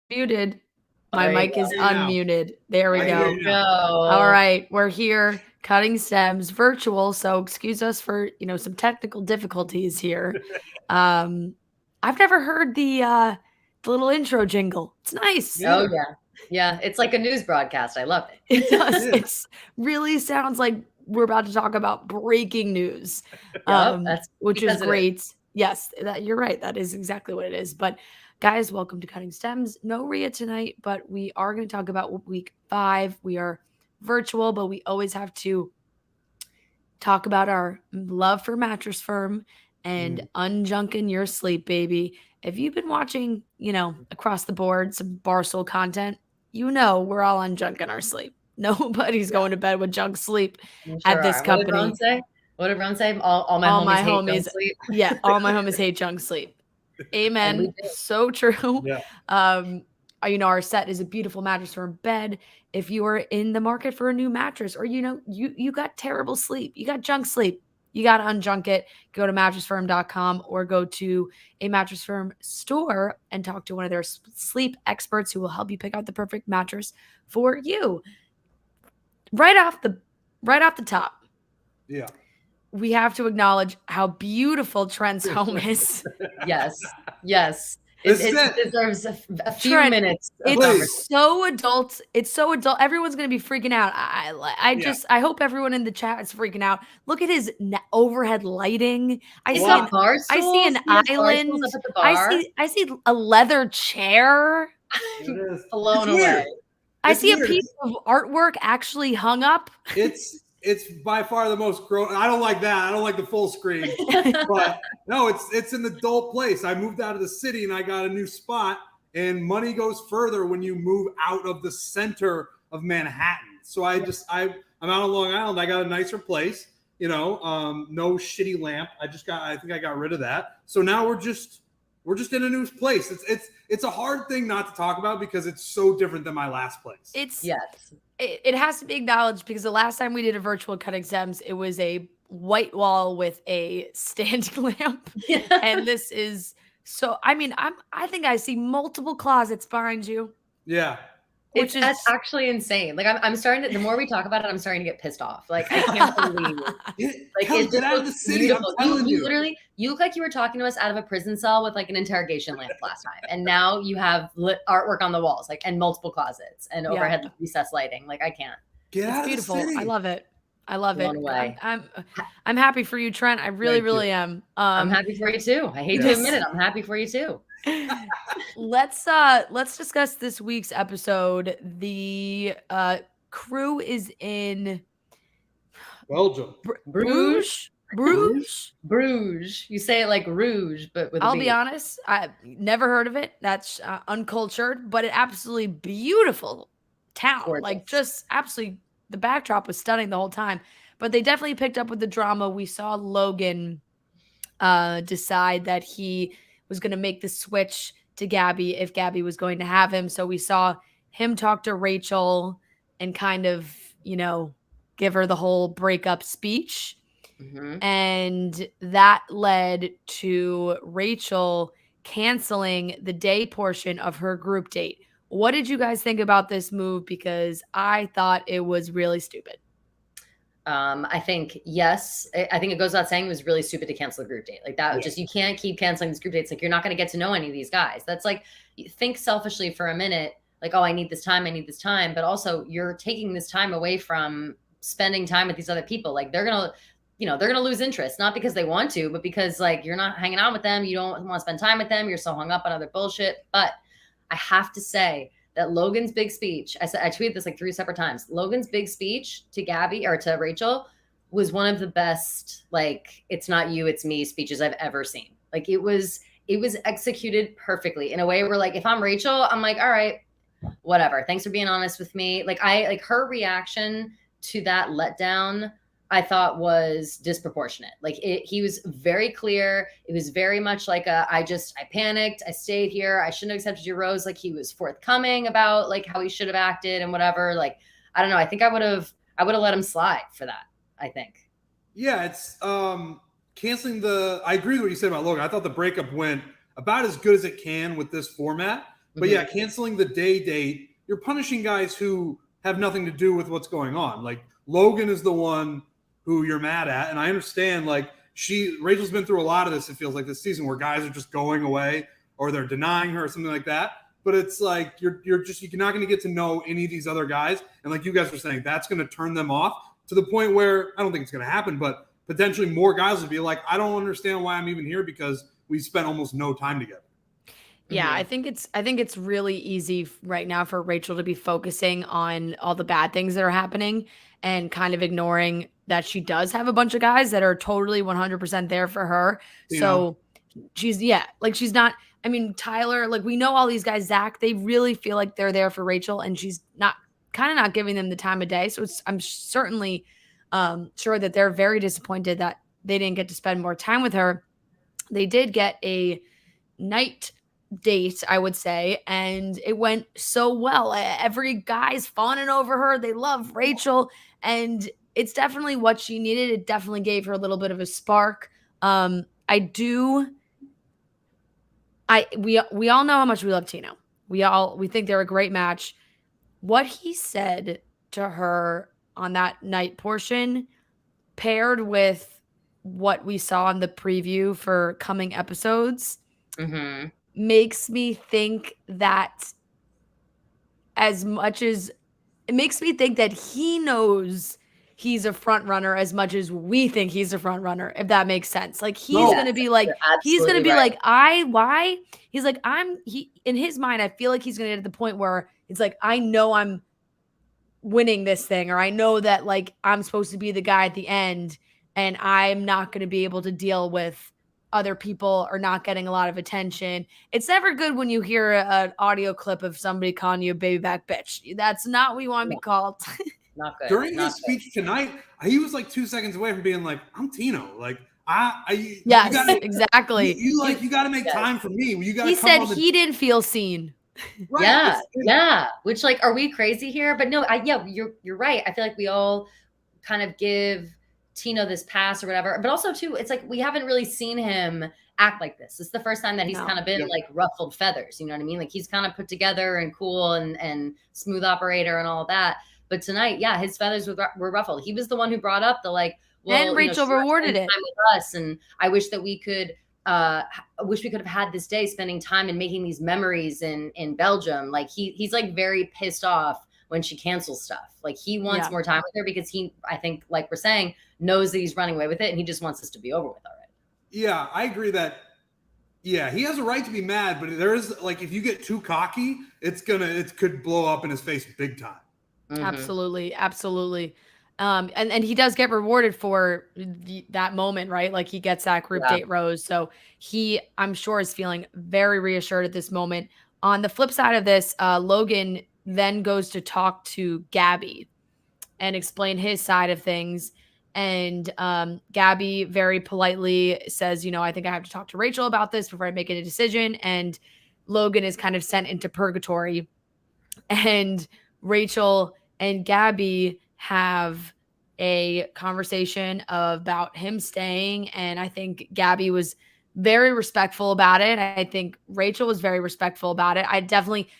Muted. My mic is unmuted. There we go. All right, we're here cutting stems virtual, so excuse us for some technical difficulties here. I've never heard the little intro jingle. It's nice. Oh yeah, it's like a news broadcast. I love it. It does. It really sounds like we're about to talk about breaking news, which is great. Yes, you're right. That is exactly what it is. But guys, welcome to Cutting Stems. No Rhea tonight, but we are going to talk about week 5. We are virtual, but we always have to talk about our love for Mattress Firm and unjunking your sleep, baby. If you've been watching, across the board, some Barstool content, we're all unjunking our sleep. Nobody's going to bed with junk sleep at this company. What did Ron say? All my homies hate junk sleep. Yeah, all my homies hate junk sleep. Amen. So true. Yeah. Our set is a beautiful Mattress Firm bed. If you are in the market for a new mattress, or you got terrible sleep, you got junk sleep, you got to unjunk it. Go to mattressfirm.com or go to a Mattress Firm store and talk to one of their sleep experts who will help you pick out the perfect mattress for you. Right off the top. Yeah. We have to acknowledge how beautiful Trent's home is. Yes. It deserves a few minutes. It's so adult. Everyone's going to be freaking out. I hope everyone in the chat is freaking out. Look at his overhead lighting. I see an island. I see a leather chair. Blown away. I see a piece of artwork actually hung up. It's by far the most grown. I don't like that. I don't like the full screen. But no, it's an adult place. I moved out of the city and I got a new spot. And money goes further when you move out of the center of Manhattan. So I'm out on Long Island. I got a nicer place. No shitty lamp. I think I got rid of that. So now we're just in a new place. It's a hard thing not to talk about because it's so different than my last place. It has to be acknowledged because the last time we did a virtual Cutting Stems, it was a white wall with a standing lamp. Yeah. And this is I think I see multiple closets behind you. Yeah. That's actually insane. Like I'm starting to, the more we talk about it, I'm starting to get pissed off. Like I can't believe it. Get out of the city. I'm telling you. Literally, you look like you were talking to us out of a prison cell with like an interrogation lamp last time. And now you have lit artwork on the walls, and multiple closets and overhead recessed lighting. Like I can't. Get out of the city. I love it. I'm happy for you, Trent. I really am. I'm happy for you too. I hate to admit it. I'm happy for you too. Let's discuss this week's episode. The crew is in Belgium. Bruges. You say it like rouge, but with I'll be honest, I've never heard of it. That's uncultured, but an absolutely beautiful town. Gorgeous. Like just absolutely, the backdrop was stunning the whole time. But they definitely picked up with the drama. We saw Logan decide that he was going to make the switch to Gabby if Gabby was going to have him. So we saw him talk to Rachel and kind of, give her the whole breakup speech. Mm-hmm. And that led to Rachel canceling the day portion of her group date. What did you guys think about this move? Because I thought it was really stupid. I think, yes, I think it goes without saying it was really stupid to cancel a group date like that. You can't keep canceling these group dates. Like you're not going to get to know any of these guys. That's like, think selfishly for a minute, like, oh, I need this time. But also you're taking this time away from spending time with these other people. Like they're going to lose interest, not because they want to, but because like, you're not hanging out with them. You don't want to spend time with them. You're so hung up on other bullshit. But I have to say, that Logan's big speech, I tweeted this like 3 separate times. Logan's big speech to Gabby or to Rachel was one of the best, like, it's not you, it's me speeches I've ever seen. Like it was executed perfectly in a way where like, if I'm Rachel, I'm like, all right, whatever. Thanks for being honest with me. Like her reaction to that letdown I thought was disproportionate. Like he was very clear. It was very much like I panicked. I stayed here. I shouldn't have accepted your rose. Like he was forthcoming about like how he should have acted and whatever. Like, I don't know. I think I would have let him slide for that. I think. Yeah. It's, canceling I agree with what you said about Logan. I thought the breakup went about as good as it can with this format, but yeah, canceling the day date, you're punishing guys who have nothing to do with what's going on. Like Logan is the one who you're mad at. And I understand, like, Rachel's been through a lot of this, it feels like, this season, where guys are just going away or they're denying her or something like that. But it's like you're not going to get to know any of these other guys. And like you guys were saying, that's going to turn them off to the point where I don't think it's going to happen, but potentially more guys will be like, I don't understand why I'm even here because we spent almost no time together. Yeah, I think it's really easy right now for Rachel to be focusing on all the bad things that are happening and kind of ignoring that she does have a bunch of guys that are totally 100% there for her. So she's not, I mean, Tyler, like we know all these guys, Zach, they really feel like they're there for Rachel and she's not giving them the time of day. So I'm certainly sure that they're very disappointed that they didn't get to spend more time with her. They did get a night date, I would say, and it went so well. Every guy's fawning over her. They love Rachel, and it's definitely what she needed. It definitely gave her a little bit of a spark. We all know how much we love Tino. We think they're a great match. What he said to her on that night portion, paired with what we saw in the preview for coming episodes, makes me think that it makes me think that he knows he's a front runner as much as we think he's a front runner, if that makes sense. Like he's going to be like, in his mind, I feel like he's going to get to the point where it's like, I know I'm winning this thing, or I know that like I'm supposed to be the guy at the end and I'm not going to be able to deal with other people or not getting a lot of attention. It's never good when you hear an audio clip of somebody calling you a baby back bitch. That's not what you want to be called. Not good. During his speech tonight, he was like 2 seconds away from being like, I'm Tino. Like, exactly. You got to make time for me. He said he didn't feel seen. Right. Yeah. Which, like, are we crazy here? But no, you're right. I feel like we all kind of give Tino this pass or whatever, but also too, it's like we haven't really seen him act like this. It's the first time that he's kind of been like ruffled feathers. You know what I mean? Like he's kind of put together and cool and smooth operator and all of that. But tonight, his feathers were ruffled. He was the one who brought up the like, well, and Rachel rewarded it with us, and I wish that we could. Wish we could have had this day spending time and making these memories in Belgium. Like he's like very pissed off when she cancels stuff. Like he wants more time with her because I think, like we're saying, knows that he's running away with it and he just wants this to be over with already. Yeah, I agree that, he has a right to be mad, but there is like, if you get too cocky, it could blow up in his face big time. Absolutely. And he does get rewarded for that moment, right? Like he gets that group date rose. So I'm sure is feeling very reassured at this moment. On the flip side of this, Logan then goes to talk to Gabby and explain his side of things. And Gabby very politely says, I think I have to talk to Rachel about this before I make a decision. And Logan is kind of sent into purgatory. And Rachel and Gabby have a conversation about him staying. And I think Gabby was very respectful about it. I think Rachel was very respectful about it.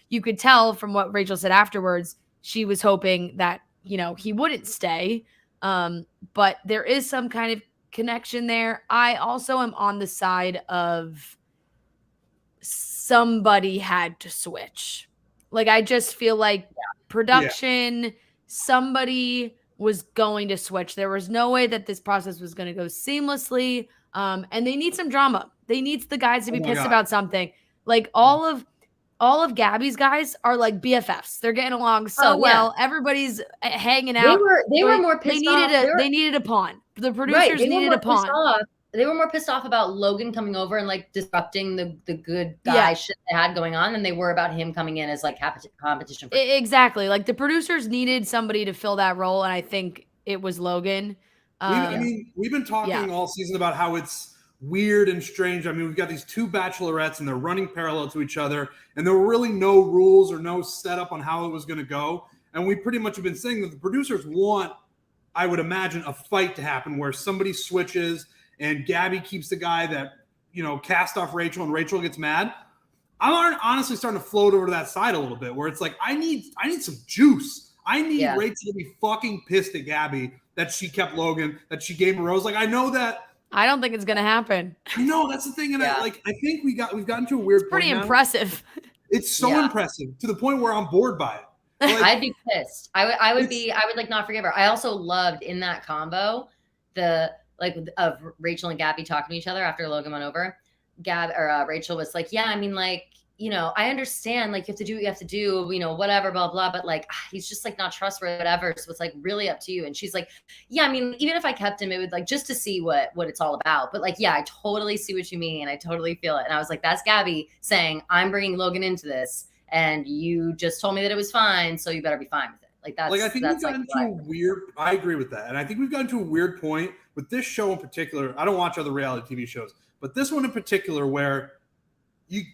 You could tell from what Rachel said afterwards, she was hoping that, he wouldn't stay. But there is some kind of connection there. I also am on the side of somebody had to switch. Like, I just feel like production, somebody was going to switch. There was no way that this process was going to go seamlessly. And they need some drama. They need the guys to be pissed about something. Like all of Gabby's guys are like BFFs. They're getting along so well. Everybody's hanging out. They were more pissed off. They needed a pawn. The producers needed a pawn. They were more pissed off about Logan coming over and like disrupting the good guy shit they had going on than they were about him coming in as like competition. Exactly. Like the producers needed somebody to fill that role. And I think it was Logan. We've been talking all season about how it's weird and strange. I mean, we've got these two bachelorettes and they're running parallel to each other, and there were really no rules or no setup on how it was going to go. And we pretty much have been saying that the producers want, I would imagine, a fight to happen where somebody switches and Gabby keeps the guy that, cast off Rachel and Rachel gets mad. I'm honestly starting to float over to that side a little bit where it's like, I need some juice. I need Rachel to be fucking pissed at Gabby that she kept Logan, that she gave him a rose. Like, I know that. I don't think it's going to happen. No, that's the thing. And I think we've gotten to a weird point. Pretty impressive. It's so impressive to the point where I'm bored by it. Like, I'd be pissed. I would like not forgive her. I also loved in that combo of Rachel and Gabby talking to each other after Logan went over. Rachel was like, yeah, I mean, like, I understand, like, you have to do what you have to do, whatever, blah, blah, but like, he's just like not trustworthy, whatever. So it's like really up to you. And she's like, yeah, I mean, even if I kept him, it would like just to see what it's all about. But like, yeah, I totally see what you mean. I totally feel it. And I was like, that's Gabby saying, I'm bringing Logan into this. And you just told me that it was fine. So you better be fine with it. Like that's, I think we've gotten to a weird, I agree with that. And I think we've gotten to a weird point with this show in particular. I don't watch other reality TV shows, but this one in particular where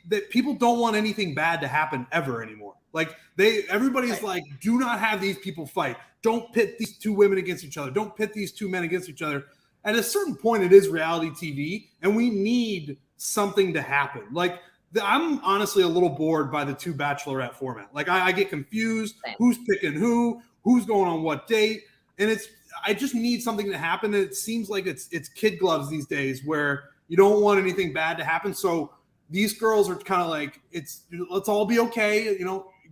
that people don't want anything bad to happen ever anymore. Like everybody's like, do not have these people fight. Don't pit these two women against each other. Don't pit these two men against each other. At a certain point, it is reality TV, and we need something to happen. Like, I'm honestly a little bored by the two bachelorette format. Like, I get confused. Who's picking who's going on what date, and I just need something to happen. And it seems like it's kid gloves these days, where you don't want anything bad to happen. So these girls are kind of like, let's all be okay.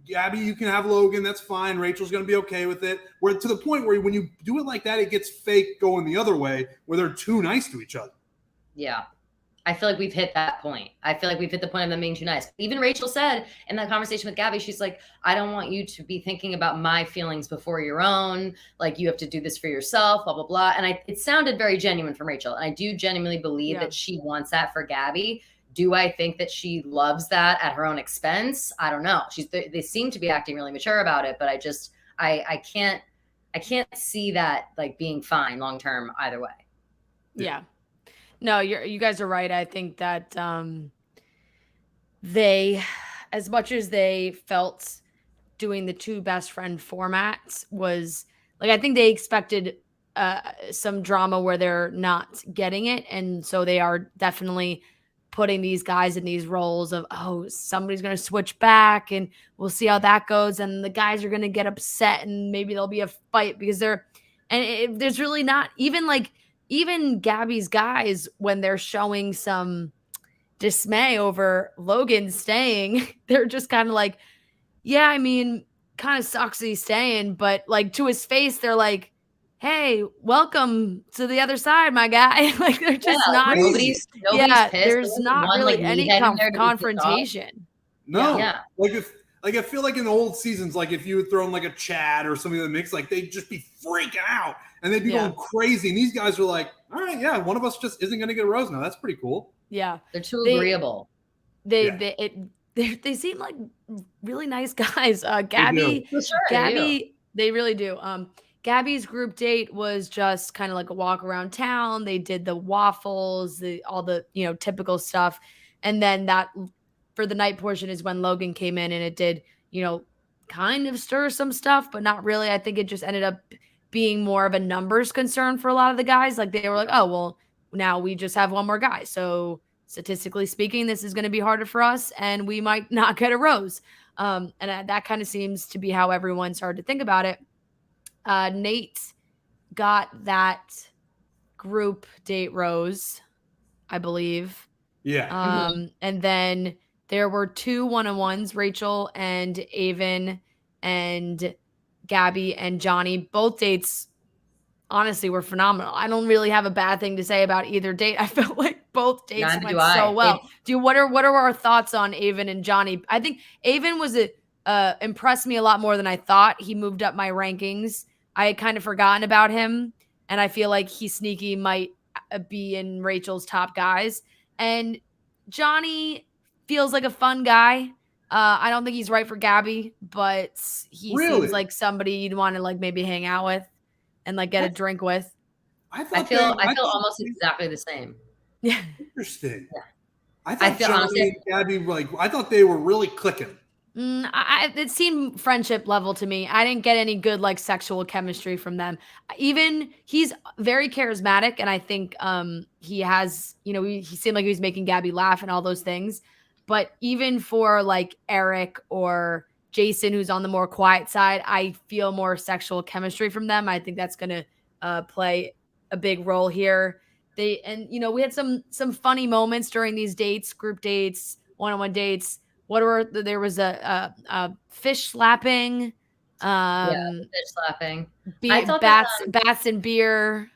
Gabby, you can have Logan. That's fine. Rachel's going to be okay with it. Where to the point where when you do it like that, it gets fake going the other way, where they're too nice to each other. Yeah. I feel like we've hit that point. I feel like we've hit the point of them being too nice. Even Rachel said in that conversation with Gabby, she's like, I don't want you to be thinking about my feelings before your own. Like, you have to do this for yourself, blah, blah, blah. And it sounded very genuine from Rachel. And I do genuinely believe that she wants that for Gabby. Do I think that she loves that at her own expense? I don't know. They seem to be acting really mature about it, but I can't see that like being fine long-term either way. Yeah. No, you guys are right. I think that they, as much as they felt doing the two best friend formats was like, I think they expected some drama where they're not getting it. And so they are definitely putting these guys in these roles of, somebody's going to switch back and we'll see how that goes. And the guys are going to get upset and maybe there'll be a fight because there's really not even Gabby's guys, when they're showing some dismay over Logan staying, they're just kind of like, yeah, I mean, kind of sucks that he's staying, but like to his face, they're like, hey, welcome to the other side, my guy. Like, they're just not. Nobody's pissed. There's not really any confrontation. No. Yeah. I feel like in the old seasons, like if you had thrown like a Chad or something in the mix, like they'd just be freaking out and they'd be going crazy. And these guys are like, all right, yeah, one of us just isn't going to get a rose now. That's pretty cool. Yeah. They're too agreeable. They seem like really nice guys. Gabby, they really do. Gabby's group date was just kind of like a walk around town. They did the waffles, all the typical stuff. And then that for the night portion is when Logan came in, and it did, kind of stir some stuff, but not really. I think it just ended up being more of a numbers concern for a lot of the guys. Like, they were like, oh, well, now we just have one more guy. So statistically speaking, this is going to be harder for us and we might not get a rose. And that kind of seems to be how everyone started to think about it. Nate got that group date rose, I believe. Yeah. And then there were 2 one-on-ones, Rachel and Avon and Gabby and Johnny. Both dates, honestly, were phenomenal. I don't really have a bad thing to say about either date. I felt like both dates went so well. What are our thoughts on Avon and Johnny? I think Avon was impressed me a lot more than I thought. He moved up my rankings. I had kind of forgotten about him, and I feel like he sneaky might be in Rachel's top guys. And Johnny feels like a fun guy. I don't think he's right for Gabby, but he seems like somebody you'd want to like maybe hang out with and like get a drink with. I feel almost exactly the same. Yeah. Interesting. Yeah. I thought Johnny and Gabby, I thought they were really clicking. It seemed friendship level to me. I didn't get any good sexual chemistry from them. Even he's very charismatic, and I think he has, he seemed like he was making Gabby laugh and all those things. But even for Eric or Jason, who's on the more quiet side, I feel more sexual chemistry from them. I think that's going to play a big role here. We had some funny moments during these dates, group dates, one-on-one dates. There was a fish slapping, fish slapping. Bats and beer.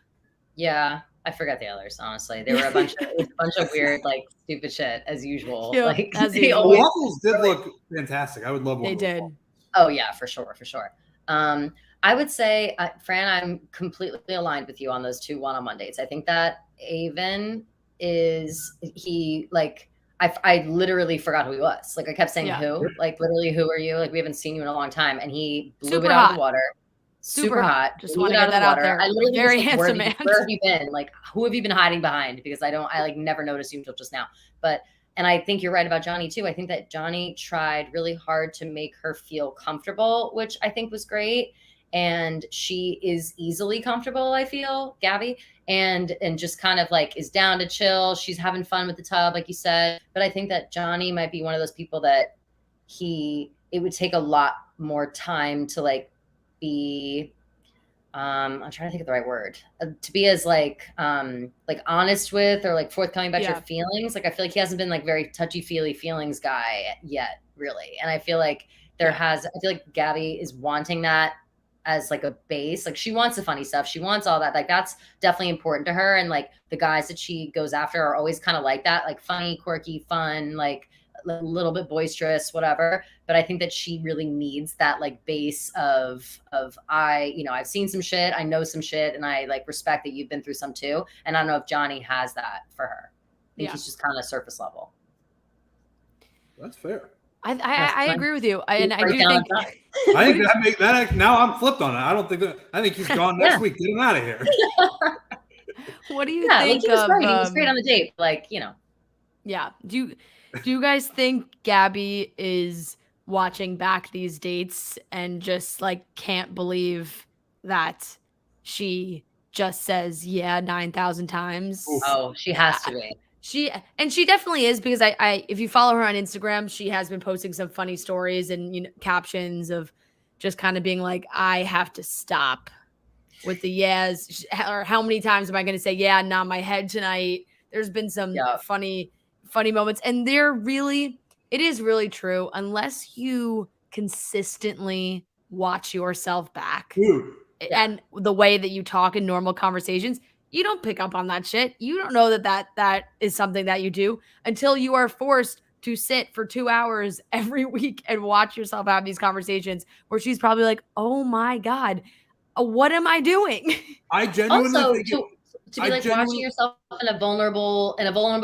Yeah, I forgot the others. Honestly, there were a bunch of weird, stupid shit as usual. Yeah, the waffles did look fantastic. I would love one. They did. Oh yeah, for sure. I would say, Fran, I'm completely aligned with you on those 2 one-on-one dates. I think that Avon I literally forgot who he was. I kept saying who, literally, who are you? We haven't seen you in a long time. And he blew it out of the water. Super hot. Just want to get that out there. I literally very handsome man. Where have you been? Who have you been hiding behind? Because I never noticed you until just now. And I think you're right about Johnny too. I think that Johnny tried really hard to make her feel comfortable, which I think was great. And she is easily comfortable, I feel, Gabby, and just kind of is down to chill. She's having fun with the tub, like you said. But I think that Johnny might be one of those people that it would take a lot more time to be, I'm trying to think of the right word, to be as honest with or forthcoming about your feelings. I feel like he hasn't been very touchy-feely feelings guy yet, really. And I feel like I feel like Gabby is wanting that as a base. She wants the funny stuff. She wants all that. That's definitely important to her. And the guys that she goes after are always kind of like that, funny, quirky, fun, a little bit boisterous, whatever. But I think that she really needs that base of I've seen some shit, I know some shit, and I respect that you've been through some too. And I don't know if Johnny has that for her. I think he's just kind of surface level. That's fair. I agree with you. I do think I think that now I'm flipped on it. I don't think that. I think he's gone next week. Get him out of here. What do you think? He was great on the date. Yeah. Do you guys think Gabby is watching back these dates and just can't believe that she just says 9,000 times? Oh, she has to be. She definitely is, because I if you follow her on Instagram, she has been posting some funny stories and captions of just kind of being I have to stop with the yes, or how many times am I going to say nod my head tonight? There's been some funny moments, and it is really true. Unless you consistently watch yourself back and the way that you talk in normal conversations, you don't pick up on that shit. You don't know that is something that you do until you are forced to sit for 2 hours every week and watch yourself have these conversations where she's probably oh my God, what am I doing? I genuinely also, think to be watching yourself in a vulnerable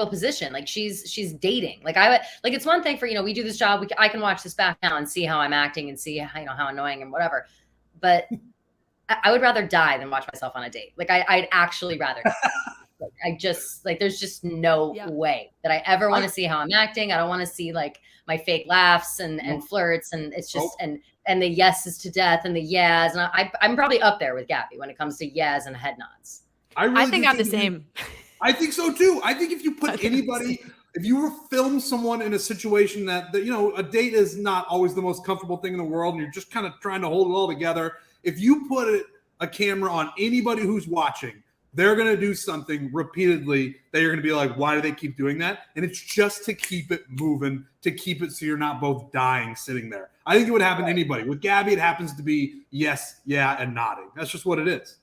position. She's dating. It's one thing for, we do this job. I can watch this back now and see how I'm acting and see how annoying and whatever. But I would rather die than watch myself on a date. I'd actually rather die. There's just no way that I ever want to see how I'm acting. I don't want to see my fake laughs and flirts, and it's just and the yeses to death and the yes. And I'm probably up there with Gabby when it comes to yes and head nods. I think I'm the same. I think so too. I think if you put anybody, if you were film someone in a situation that a date is not always the most comfortable thing in the world, and you're just kind of trying to hold it all together. If you put a camera on anybody who's watching, they're going to do something repeatedly that you're going to be why do they keep doing that? And it's just to keep it moving, to keep it so you're not both dying sitting there. I think it would happen to anybody. With Gabby, it happens to be yes, yeah, and nodding. That's just what it is.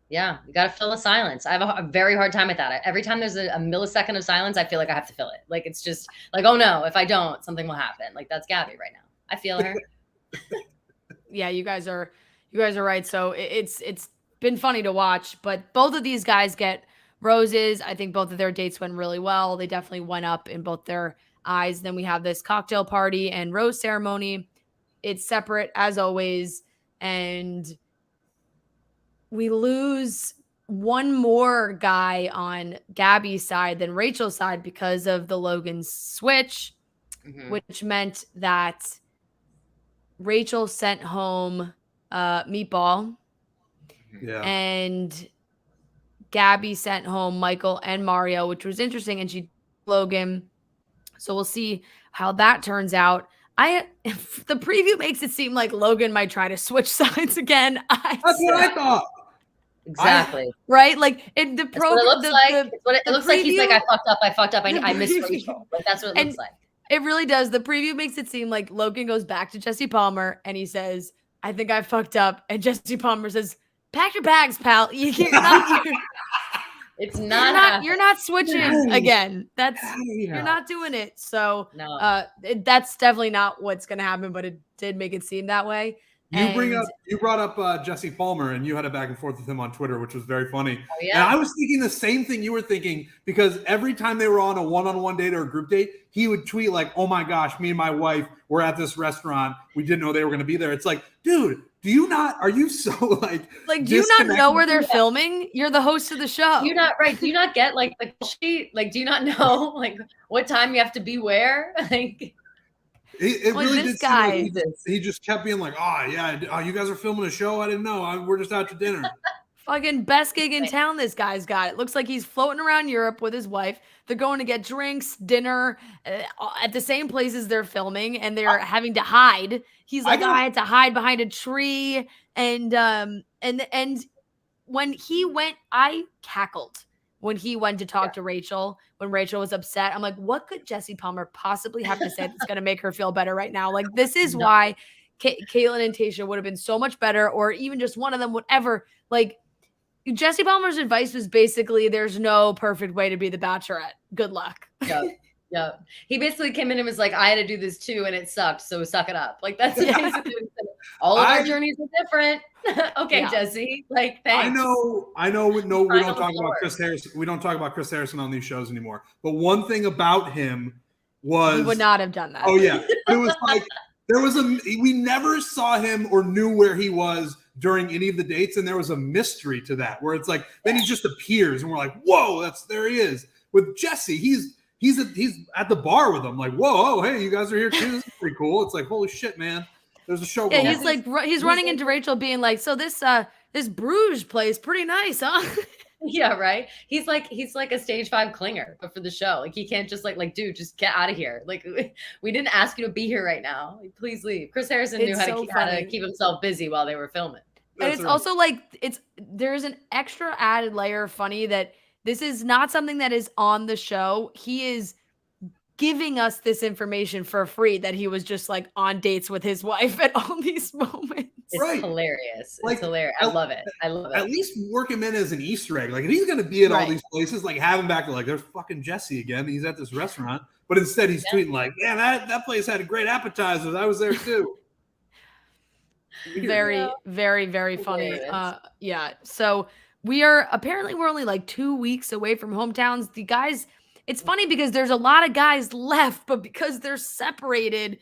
Yeah, you got to fill the silence. I have a very hard time with that. Every time there's a millisecond of silence, I feel like I have to fill it. It's just oh no, if I don't, something will happen. That's Gabby right now. I feel her. Yeah, you guys are right. So it's been funny to watch, but both of these guys get roses. I think both of their dates went really well. They definitely went up in both their eyes. Then we have this cocktail party and rose ceremony. It's separate as always. And we lose one more guy on Gabby's side than Rachel's side because of the Logan switch, which meant that Rachel sent home Meatball. Yeah. And Gabby sent home Michael and Mario, which was interesting. And she Logan. So we'll see how that turns out. The preview makes it seem like Logan might try to switch sides again. That's what I thought. Exactly. Right? Like it looks like he's like, I fucked up. I missed Rachel. Like that's what it looks like. It really does. The preview makes it seem like Logan goes back to Jesse Palmer and he says, I think I fucked up. And Jesse Palmer says, pack your bags, pal. You're not switching again. You're not doing it. So that's definitely not what's going to happen, but it did make it seem that way. You brought up Jesse Palmer, and you had a back and forth with him on Twitter, which was very funny. Oh, yeah. And I was thinking the same thing you were thinking, because every time they were on a one-on-one date or a group date, he would tweet like, oh my gosh, me and my wife were at this restaurant. We didn't know they were going to be there. It's like, dude, are you so like do you not know where they're filming? You're the host of the show. Do you not get like the sheet? Like, do you not know like what time you have to be where? Like, it really did seem like he just kept being like, oh yeah, you guys are filming a show? I didn't know. We're just out to dinner. Fucking best gig in town this guy's got. It looks like he's floating around Europe with his wife. They're going to get drinks, dinner at the same places they're filming, and they're having to hide. He's like, I had to hide behind a tree. And when he went, I cackled when he went to talk to Rachel, when Rachel was upset. I'm like, what could Jesse Palmer possibly have to say that's going to make her feel better right now? Like, this is why Caitlin and Tayshia would have been so much better, or even just one of them, whatever. Like, Jesse Palmer's advice was basically, there's no perfect way to be the Bachelorette. Good luck. Yeah. He basically came in and was like, I had to do this too, and it sucked, so suck it up. Like, that's basically all of our journeys are different. Okay, Jesse. Like, thanks. I know. We don't talk about Chris Harrison. We don't talk about Chris Harrison on these shows anymore. But one thing about him was he would not have done that. Oh yeah, it was like we never saw him or knew where he was during any of the dates, and there was a mystery to that, where it's like then he just appears and we're like, whoa, there he is. With Jesse, he's at the bar with them, like, whoa, oh, hey, you guys are here too. This is pretty cool. It's like, holy shit, man. There's a show going. Yeah, he's running into Rachel being like, so this Bruges place pretty nice, huh? Yeah, right. He's like a stage 5 clinger, but for the show. Like, he can't just like, dude, just get out of here. Like, we didn't ask you to be here right now. Like, please leave. Chris Harrison knew how to keep himself busy while they were filming. And it's also like there's an extra added layer of funny that this is not something that is on the show. He is giving us this information for free that he was just like on dates with his wife at all these moments. It's hilarious. It's hilarious. I love it. At least work him in as an Easter egg. Like, if he's going to be at all these places, like, have him back to like, there's fucking Jesse again. He's at this restaurant. But instead he's tweeting like, yeah, that place had great appetizers. I was there too. Very, very, very funny. Yeah. So we're only like 2 weeks away from hometowns. The guys, it's funny because there's a lot of guys left, but because they're separated,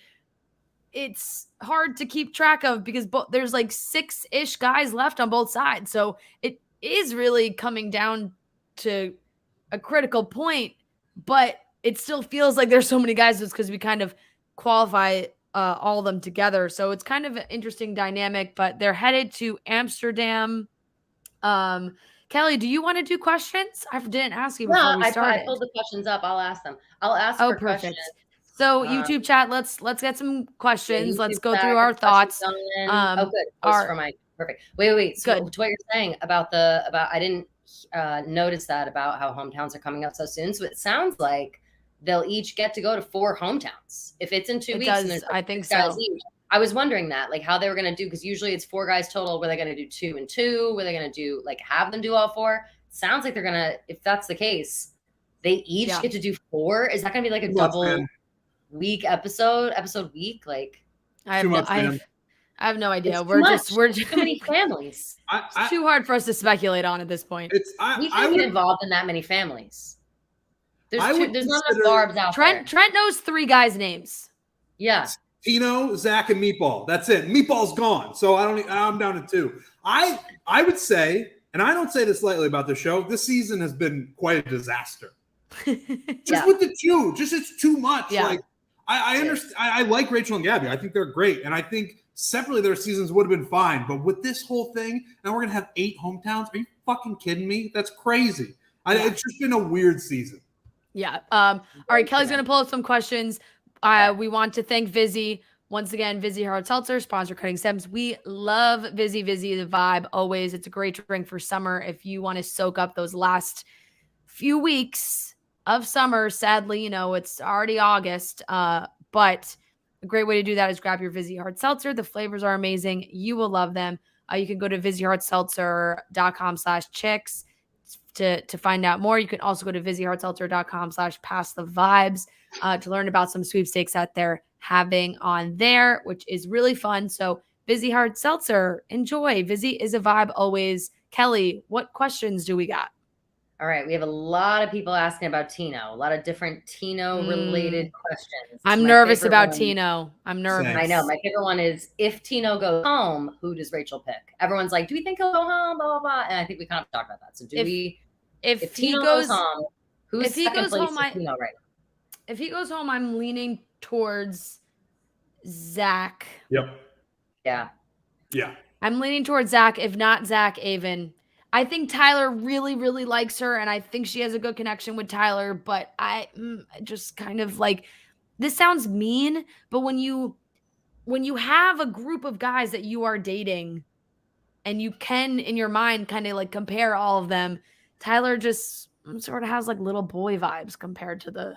it's hard to keep track of because there's like 6-ish guys left on both sides. So it is really coming down to a critical point, but it still feels like there's so many guys just because we kind of qualify all of them together. So it's kind of an interesting dynamic, but they're headed to Amsterdam. Kelly, do you want to do questions? I didn't ask you before we started. I pulled the questions up. I'll ask them. I'll ask for questions. So YouTube chat, let's get some questions. Let's go through our thoughts. Good. Perfect. Wait. So to what you're saying about I didn't notice that about how hometowns are coming up so soon. So it sounds like they'll each get to go to 4 hometowns. If it's in 2 weeks, and there's I think so. Each. I was wondering that, like, how they were going to do, because usually it's 4 guys total. Were they going to do 2 and 2? Were they going to do, like, have them do all 4? Sounds like they're going to, if that's the case, they each get to do 4. Is that going to be like a double week episode week? Like, I have no idea. We're too many families. It's too hard for us to speculate on at this point. We can't get involved in that many families. There's not enough barbs out there. Trent knows 3 guys' names. Yeah. Tino, Zach, and Meatball. That's it. Meatball's gone. So I'm down to 2. I would say, and I don't say this lightly about the show, this season has been quite a disaster. Just with the two, it's too much. Yeah. Like I understand. I like Rachel and Gabby. I think they're great, and I think separately their seasons would have been fine. But with this whole thing, now we're gonna have 8 hometowns. Are you fucking kidding me? That's crazy. It's just been a weird season. Yeah. All right, Kelly's gonna pull up some questions. We want to thank Vizzy once again. Vizzy Hard Seltzer, sponsor Cutting Stems. We love Vizzy. Vizzy, the vibe always. It's a great drink for summer if you want to soak up those last few weeks of summer. Sadly, it's already August, but a great way to do that is grab your Vizzy Hard Seltzer. The flavors are amazing. You will love them. You can go to VizzyHardSeltzer.com/chicks to find out more. You can also go to VizzyHardSeltzer.com/passthevibes to learn about some sweepstakes that they're having on there, which is really fun. So Vizzy Hard Seltzer, enjoy. Vizzy is a vibe always. Kelly, what questions do we got? All right, we have a lot of people asking about Tino, a lot of different Tino-related questions. I'm nervous about Tino. I'm nervous. I know. My favorite one is, if Tino goes home, who does Rachel pick? Everyone's like, do we think he'll go home? Blah, blah, blah. And I think we kind of talked about that. So if Tino goes home, who's second place for Tino right now? If he goes home, I'm leaning towards Zach. Yep. Yeah. I'm leaning towards Zach. If not Zach, Avon. I think Tyler really, really likes her, and I think she has a good connection with Tyler, but I just kind of like, this sounds mean, but when you have a group of guys that you are dating and you can, in your mind, kind of like compare all of them, Tyler just sort of has like little boy vibes compared to the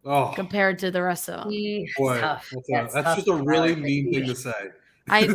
rest of them. Boy, that's just a really mean thing to say. I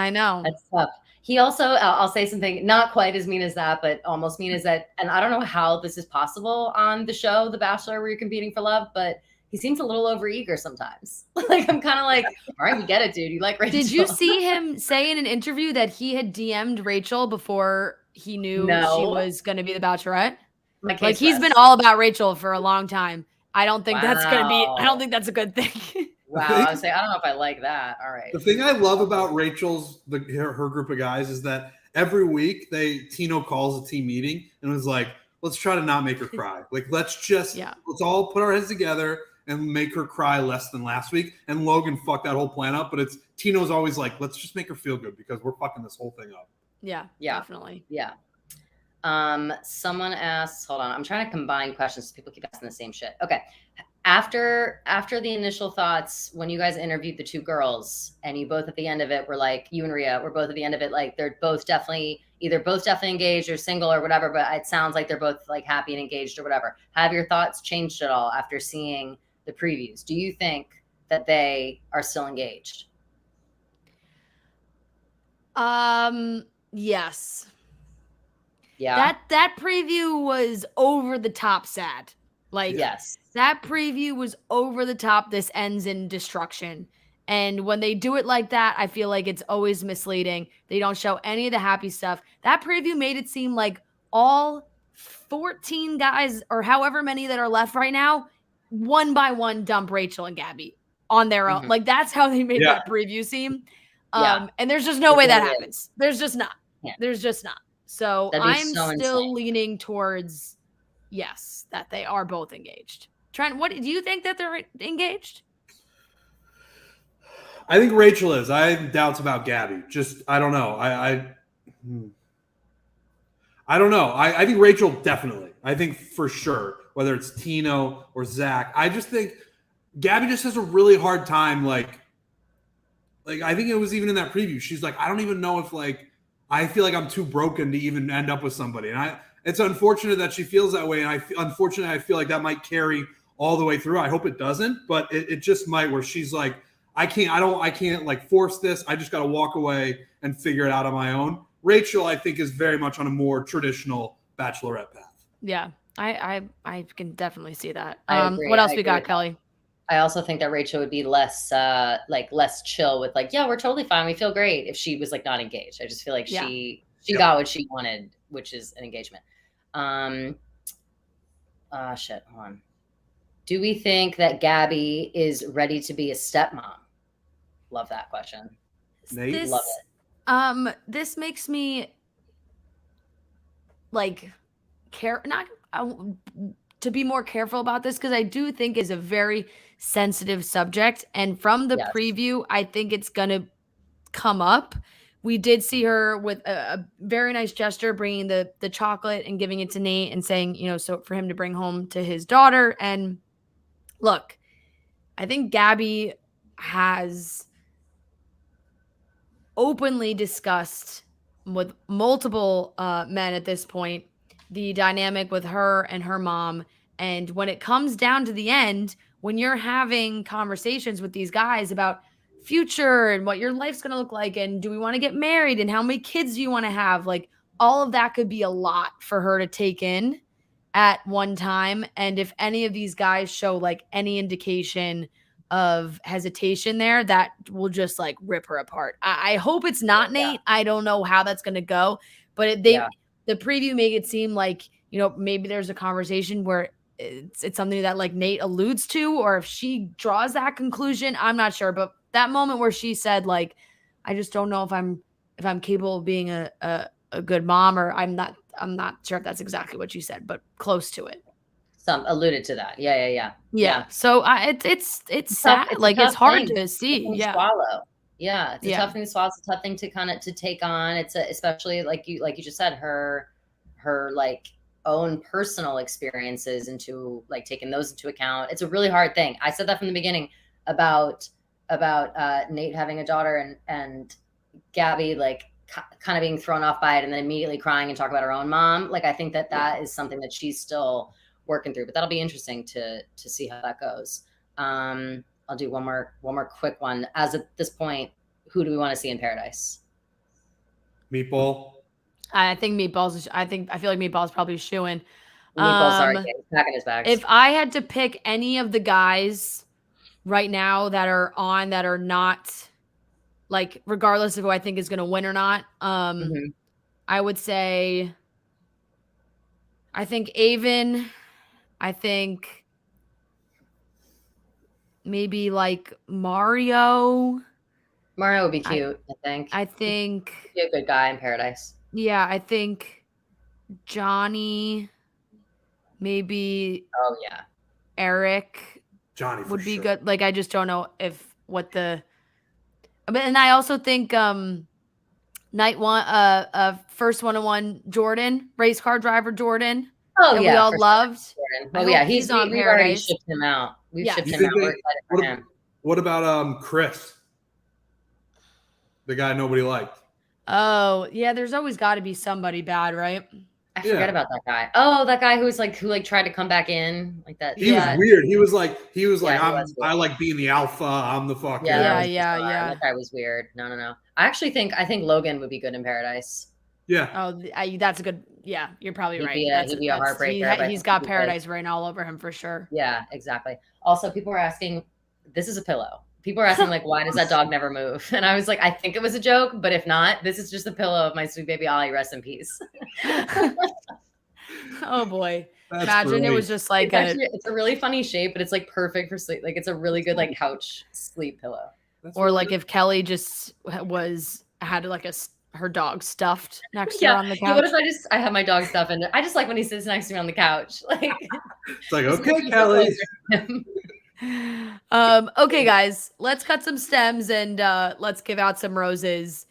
know. That's tough. He also, I'll say something not quite as mean as that, but almost mean as that. And I don't know how this is possible on the show, The Bachelor, where you're competing for love, but he seems a little overeager sometimes. Like, I'm kind of like, all right, we get it, dude. You like Rachel. Did you see him say in an interview that he had DM'd Rachel before he knew she was going to be the Bachelorette? Like, he's been all about Rachel for a long time. I don't think that's going to be, I don't think that's a good thing. Wow, I would say, I don't know if I like that. All right. The thing I love about Rachel's, her group of guys, is that every week Tino calls a team meeting and was like, let's try to not make her cry. Like, let's all put our heads together and make her cry less than last week. And Logan fucked that whole plan up, but Tino's always like, let's just make her feel good because we're fucking this whole thing up. Yeah, definitely. Yeah. Someone asks, hold on, I'm trying to combine questions so people keep asking the same shit. Okay. After the initial thoughts, when you guys interviewed the 2 girls and you both at the end of it were like, you and Rhea were both at the end of it, like they're both definitely engaged or single or whatever, but it sounds like they're both like happy and engaged or whatever. Have your thoughts changed at all after seeing the previews? Do you think that they are still engaged? Yes. Yeah. That preview was over the top sad. Like, yes. That preview was over the top. This ends in destruction. And when they do it like that, I feel like it's always misleading. They don't show any of the happy stuff. That preview made it seem like all 14 guys or however many that are left right now, one by one dump Rachel and Gabby on their own. Like, that's how they made that preview seem. And there's just no way that happens. There's just not. Yeah. There's just not. So I'm still leaning towards yes, that they are both engaged. Trent, what do you think that they're engaged? I think Rachel is. I have doubts about Gabby. Just, I don't know. I don't know. I think Rachel definitely. I think for sure, whether it's Tino or Zach. I just think Gabby just has a really hard time. Like I think it was even in that preview. She's like, I don't even know if I feel like I'm too broken to even end up with somebody. And it's unfortunate that she feels that way. And unfortunately, I feel like that might carry all the way through. I hope it doesn't, but it just might, where she's like, I can't like force this. I just got to walk away and figure it out on my own. Rachel, I think, is very much on a more traditional Bachelorette path. Yeah, I can definitely see that. Agree, what else we got, Kelly? I also think that Rachel would be less chill with like, yeah, we're totally fine. We feel great if she was like not engaged. I just feel like she got what she wanted, which is an engagement. Shit, hold on. Do we think that Gabby is ready to be a stepmom? Love that question. Nate? Love it. This makes me like to be more careful about this, because I do think is a very sensitive subject. And from the preview, I think it's going to come up. We did see her with a very nice gesture, bringing the chocolate and giving it to Nate and saying, so for him to bring home to his daughter. And look, I think Gabby has openly discussed with multiple men at this point the dynamic with her and her mom. And when it comes down to the end, when you're having conversations with these guys about future and what your life's going to look like, and do we want to get married, and how many kids do you want to have, like all of that could be a lot for her to take in at one time. And if any of these guys show like any indication of hesitation there, that will just like rip her apart. I hope it's not Nate. I don't know how that's going to go, but the preview made it seem like, maybe there's a conversation where it's something that like Nate alludes to, or if she draws that conclusion, I'm not sure. But that moment where she said like, I just don't know if I'm capable of being a good mom, or I'm not sure if that's exactly what she said, but close to it. Some alluded to that. Yeah. So it's sad. It's hard to see. Yeah. Swallow. Yeah. It's a tough thing to swallow. It's a tough thing to kind of to take on. It's especially like you just said, her like own personal experiences into like taking those into account. It's a really hard thing. I said that from the beginning about Nate having a daughter and Gabby like kind of being thrown off by it and then immediately crying and talk about her own mom. Like I think that is something that she's still working through, but that'll be interesting to see how that goes. I'll do one more quick one. As at this point, who do we want to see in Paradise? Meatball. I think Meatball's. I feel like Meatball's probably shoo-in. Meatball's already back in his bags. If I had to pick any of the guys right now that are not like, regardless of who I think is going to win or not, I would say, I think Avon. I think maybe like Mario. Mario would be cute, I think he'd be a good guy in Paradise. Yeah, I think Johnny, maybe. Oh yeah, Eric. Johnny would be good. Like I just don't know and I also think night one, first 101 Jordan, race car driver Jordan. Oh that yeah, we all loved. Oh yeah, he's on Paradise. We've already shipped him out. We've shipped him out. We're excited for him. What about Chris? The guy nobody liked. Oh yeah, there's always got to be somebody bad, right? I forget about that guy. Oh, that guy who tried to come back in like that. He was weird. He was like, I like being the alpha. I'm the fuck. Yeah. That guy was weird. No. I think Logan would be good in Paradise. Yeah. Oh, that's a good. Yeah, you're probably right. He'd be a heartbreaker. He's got Paradise written all over him for sure. Yeah, exactly. Also, people were asking, this is a pillow. People were asking like, why does that dog never move? And I was like, I think it was a joke, but if not, this is just a pillow of my sweet baby Ollie. Rest in peace. Oh boy. Imagine it was just like it's a really funny shape, but it's like perfect for sleep. Like it's a really good like couch sleep pillow. Or like if Kelly just had like her dog stuffed next to her on the couch. What if I have my dog stuff and I just like when he sits next to me on the couch. Like it's like, okay, Kelly. Okay, guys, let's cut some stems and let's give out some roses.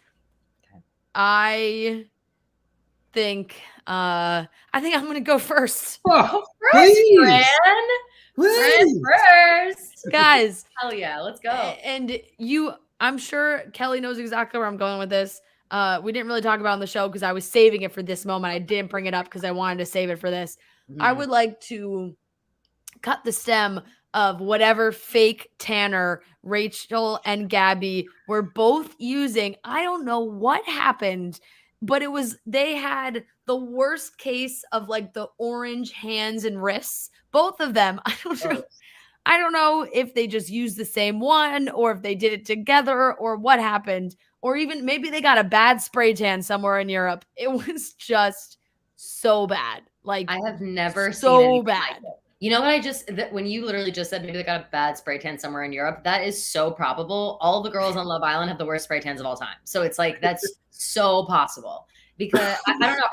Okay. I think I'm gonna go first. Oh, please. Fran first. Guys. Hell yeah, let's go. And I'm sure Kelly knows exactly where I'm going with this. We didn't really talk about it on the show because I was saving it for this moment. I didn't bring it up because I wanted to save it for this. I would like to cut the stem of whatever fake tanner Rachel and Gabby were both using. I don't know what happened, but they had the worst case of like the orange hands and wrists, both of them. I don't know if they just used the same one or if they did it together or what happened, or even maybe they got a bad spray tan somewhere in Europe. It was just so bad. Like I have never so seen bad. like it. You know what when you literally just said maybe they got a bad spray tan somewhere in Europe, that is so probable. All the girls on Love Island have the worst spray tans of all time. So it's like, that's so possible. because I don't know.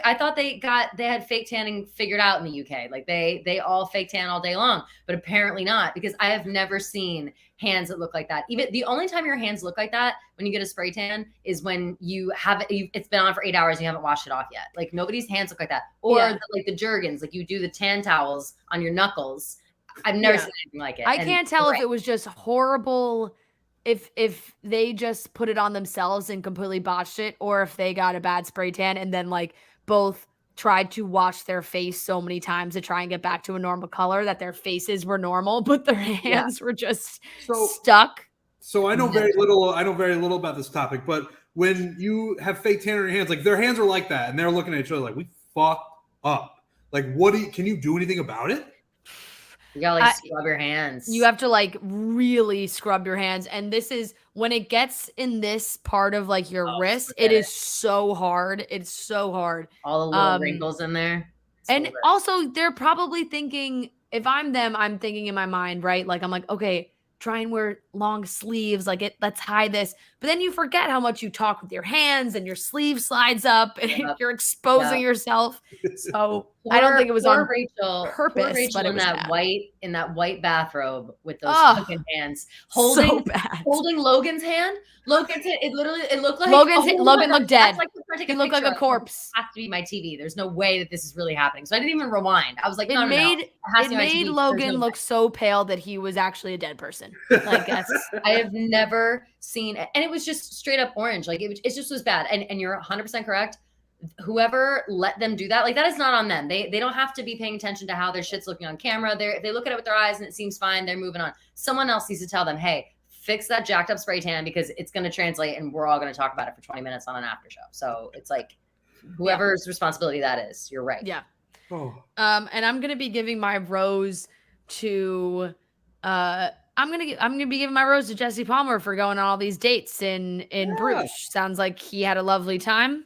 I thought they had fake tanning figured out in the UK. Like they all fake tan all day long, but apparently not, because I have never seen hands that look like that. Even the only time your hands look like that when you get a spray tan is when it's been on for 8 hours and you haven't washed it off yet. Like nobody's hands look like that. Or like the Jergens, like you do the tan towels on your knuckles. I've never seen anything like it. I can't tell if it was just horrible, if they just put it on themselves and completely botched it, or if they got a bad spray tan and then like both tried to wash their face so many times to try and get back to a normal color that their faces were normal, but their hands were just stuck. So I know very little. I know very little about this topic, but when you have fake tan on your hands, like their hands are like that, and they're looking at each other like, we fucked up. Like, can you do anything about it? You gotta like scrub your hands. You have to like really scrub your hands. And this is when it gets in this part of like your wrist, it is so hard. It's so hard. All the little wrinkles in there. And also they're probably thinking, if I'm them, I'm thinking in my mind, right? Like I'm like, okay, try and wear long sleeves. Like let's hide this. But then you forget how much you talk with your hands and your sleeve slides up and you're exposing yourself. So I don't think it was on purpose, Rachel, but it was in that white bathrobe with those fucking hands holding Logan's hand. It looked like Logan looked dead. He looked like a corpse. It has to be my TV. There's no way that this is really happening. So I didn't even rewind. I was like, no. It made Logan look so pale that he was actually a dead person. I guess I have never seen it. And it was just straight up orange. Like it just was bad. And you're 100% correct. Whoever let them do that, like that is not on them. They don't have to be paying attention to how their shit's looking on camera. They look at it with their eyes and it seems fine. They're moving on. Someone else needs to tell them, hey, fix that jacked up spray tan because it's going to translate and we're all going to talk about it for 20 minutes on an after show. So it's like whoever's responsibility that is. You're right. Yeah. And I'm going to be giving my rose to I'm gonna be giving my rose to Jesse Palmer for going on all these dates in Bruges. Sounds like he had a lovely time.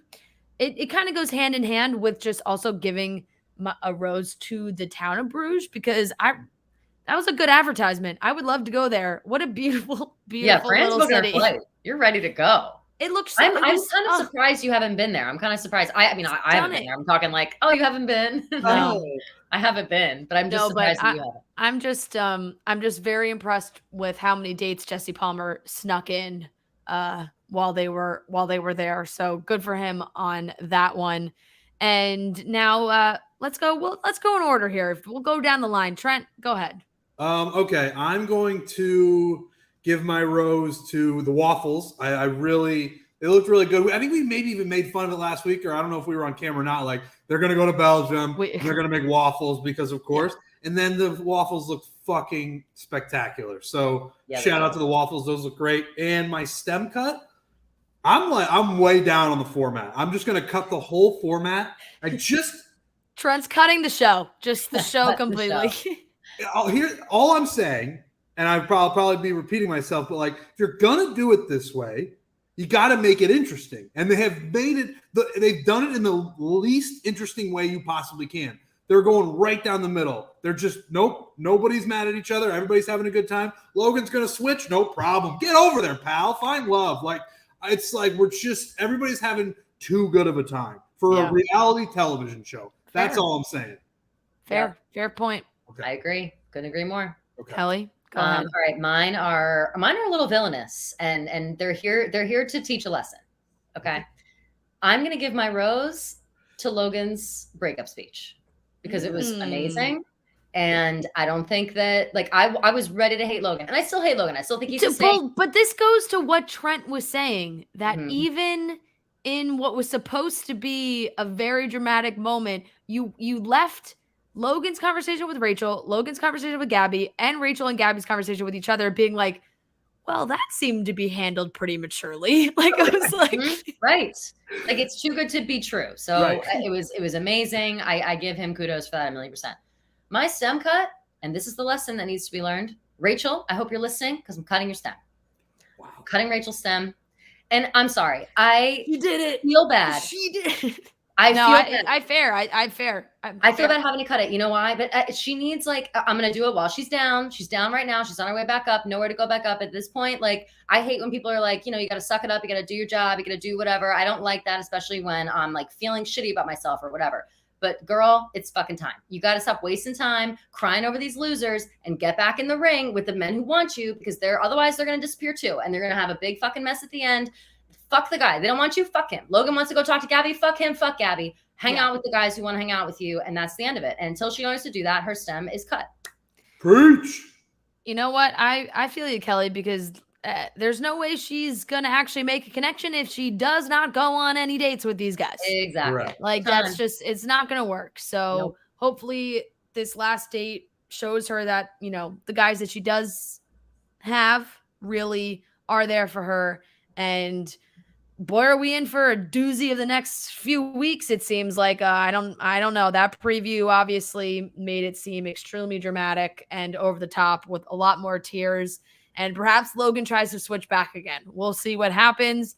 It kind of goes hand in hand with just also giving a rose to the town of Bruges, because that was a good advertisement. I would love to go there. What a beautiful little city. You're ready to go. It looks. I'm kind of surprised you haven't been there. I'm kind of surprised. I mean, I haven't been there. I'm talking like, oh, you havenn't been? No, I haven't been, but I'm just surprised that you haven't. I'm just very impressed with how many dates Jesse Palmer snuck in while they were there. So good for him on that one. And now let's go. Well, let's go in order here. We'll go down the line. Trent, go ahead. Okay, I'm going to give my rose to the waffles. They looked really good. I think we maybe even made fun of it last week, or I don't know if we were on camera or not. Like, they're going to go to Belgium. They're going to make waffles because, of course. Yeah. And then the waffles look fucking spectacular. So shout out to the waffles. Those look great. And my stem cut, I'm way down on the format. I'm just going to cut the whole format. Trent's cutting the show. Just the show completely. All I'm saying, and I'd probably be repeating myself, but like, if you're going to do it this way, you got to make it interesting. And they have they've done it in the least interesting way you possibly can. They're going right down the middle. They're just, nope, nobody's mad at each other. Everybody's having a good time. Logan's going to switch. No problem. Get over there, pal. Find love. Like, it's like everybody's having too good of a time for a reality television show. That's all I'm saying. Fair point. Okay. I agree. Couldn't agree more. Okay. Kelly? All right, mine are a little villainous, and they're here to teach a lesson. Okay, I'm gonna give my rose to Logan's breakup speech because it was amazing, and I don't think that I was ready to hate Logan, and I still hate Logan. I still think he's but this goes to what Trent was saying, that even in what was supposed to be a very dramatic moment, you left Logan's conversation with Rachel, Logan's conversation with Gabby, and Rachel and Gabby's conversation with each other being like, well, that seemed to be handled pretty maturely. Like, I was like, right. Like, it's too good to be true. So it was amazing. I give him kudos for that 1,000,000%. My stem cut, and this is the lesson that needs to be learned. Rachel, I hope you're listening because I'm cutting your stem. Wow. I'm cutting Rachel's stem. And I'm sorry. You did it. Feel bad. She did. I feel bad having to cut it. You know why? But she needs like, I'm going to do it while she's down. She's down right now. She's on her way back up. Nowhere to go back up at this point. Like, I hate when people are like, you know, you got to suck it up. You got to do your job. You got to do whatever. I don't like that, especially when I'm like feeling shitty about myself or whatever. But girl, it's fucking time. You got to stop wasting time crying over these losers and get back in the ring with the men who want you, because otherwise they're going to disappear too. And they're going to have a big fucking mess at the end. Fuck the guy. They don't want you. Fuck him. Logan wants to go talk to Gabby. Fuck him. Fuck Gabby. Hang out with the guys who want to hang out with you. And that's the end of it. And until she learns to do that, her stem is cut. Preach. You know what? I feel you, Kelly, because there's no way she's going to actually make a connection if she does not go on any dates with these guys. Exactly. Right. Like, that's just, it's not going to work. So hopefully this last date shows her that, you know, the guys that she does have really are there for her. And boy, are we in for a doozy of the next few weeks. It seems like, I don't know. That preview obviously made it seem extremely dramatic and over the top with a lot more tears. And perhaps Logan tries to switch back again. We'll see what happens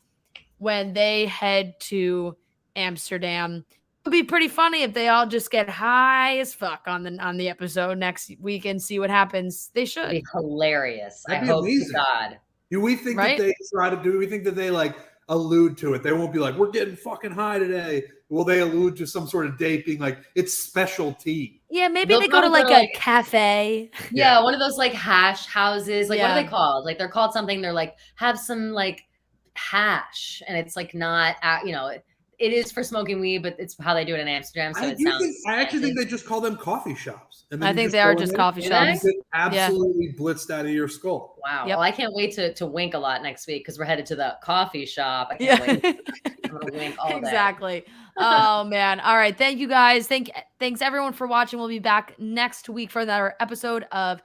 when they head to Amsterdam. It would be pretty funny if they all just get high as fuck on the episode next week and see what happens. They should. It'd be hilarious. That'd I hope to God. Do we think that they try to do? We think that they like allude to it? They won't be like, we're getting fucking high today. Will they allude to some sort of date being like, it's specialty? Yeah, maybe they go to like a cafe. Yeah, one of those like hash houses. Like, what are they called? Like, they're called something. They're like, have some like hash. And it's like not, you know, it is for smoking weed, but it's how they do it in Amsterdam. So I actually think they just call them coffee shops. And I think they are just coffee shops. You get absolutely blitzed out of your skull. Wow. Yep. Well, I can't wait to wink a lot next week because we're headed to the coffee shop. I can't wait. I'm gonna wink all day. Exactly. Oh man. All right. Thank you guys. Thanks everyone for watching. We'll be back next week for another episode of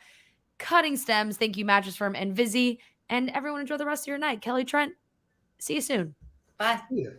Cutting Stems. Thank you, Mattress Firm and Vizzy. And everyone enjoy the rest of your night. Kelly, Trent, see you soon. Bye. Yeah.